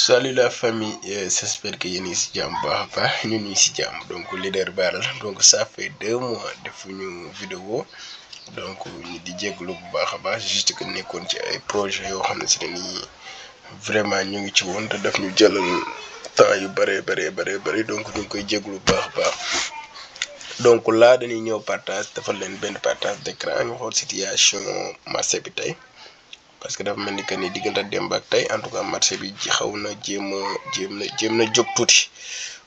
Salut la famille, j'espère que yéen a ngi si jàmm baax a baax ñu ngi si jàmm. Donc leader Bara la, donc ça fait 2 mois defuñu vidéo, donc ñu di jégalu bu baax a baax juste que nekkoon ci ay projet yoo xam ne si ne nii vraiment ñu ngi ci woon te daf ñu jëlal temps yu bëri donc ñu ngi koy jégalu bu baax a baax. Donc là dañuy ñëw partage defal leen benn partage d'écran ñu xool situation marché bi tey. Parce que dafa mel ni que ni diggante démb ak tey en tout cas marché bi ci xaw na jéem na jóg tuuti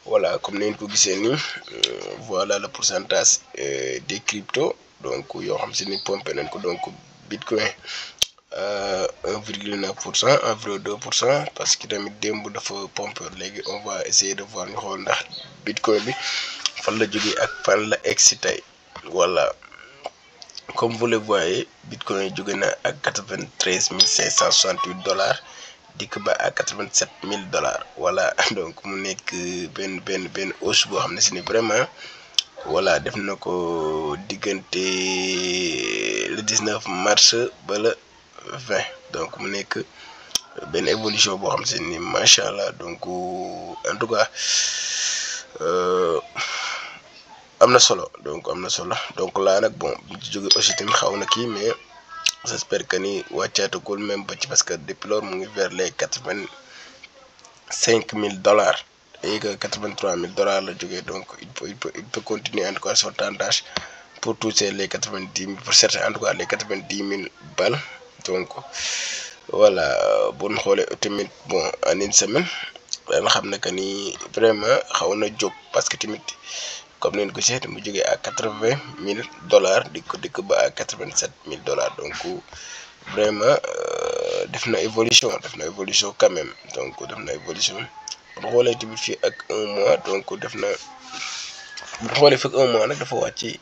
voilà comme ni ngeen ko gisee nii voilà le pourcentage des crypto donc yoo xam si ni pompé nañ ko donc bitcoin 1,9%, environ 2%, parce que tamit démb dafa pompé léegi on va essayer de voir ñu xool ndax bitcoin bi fan la jógee ak fan la egsi tey voilà. Comme vous le voyez, Bitcoin jóge na ak 93 568 dollars dikk ba à 87 000 dollars voilà donc mu nekk benn hausse boo xam ne si ni vraiment voilà def na ko diggante le 19 mars ba le 20 donc mu nekk benn évolution boo xam si ni macha allah donc en tout cas. am na solo donc là nag bon jóge aussi tamit xaw na kii mais j'espère que ni wàccaatagul même ba ci parce que depuis loolu mu ngi vers les 85 000 dollars et que 83 000 dollars la jógee donc il peut continuer en tout cas son tendance pour toucher les 90 000 pour certains en tout cas les 90 000 balles donc voilà bu ñu xoolee tamit bon en une semaine danga xam ne que ni vraiment xaw na jóg parce que tamit. Comme ni ko gisee mu jógee à 80 000 dollars dikk ba à 87 000 dollars donc vraiment def na évolution quand même donc def na évolution bu xoolee tamit fii ak 1 mois donc def na bu xoolee fii ak 1 mois nag dafa wàcc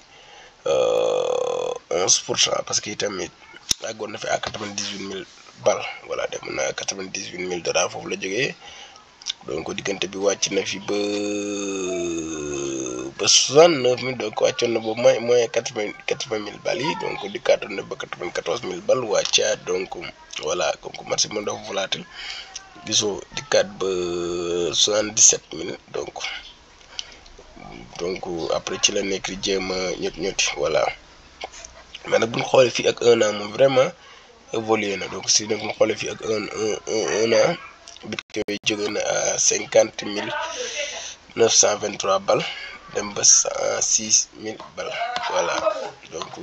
11% parce que itamit àggoon na fi à 98 000 balles voilà dem na 98 000 dollars foofu la jógee donc diggante bi wàcc na fi ba 69 000 donc wàccoon na ba moins 80 000 balles yi donc dikkaatoon na ba 94 000 balles wàccaat donc voilà comme que marché bi dafa volatile gisoo dikkaat ba 77 000 donc après ci la nekk di jéem a ñoti voilà mais nag bu ñu xoolee fii ak 1 an moom vraiment évolué na donc si nag bu ñu xoolee fii ak un an bitcoin jóge na à 50 923 balles dem ba 106 000 balles voilà donc.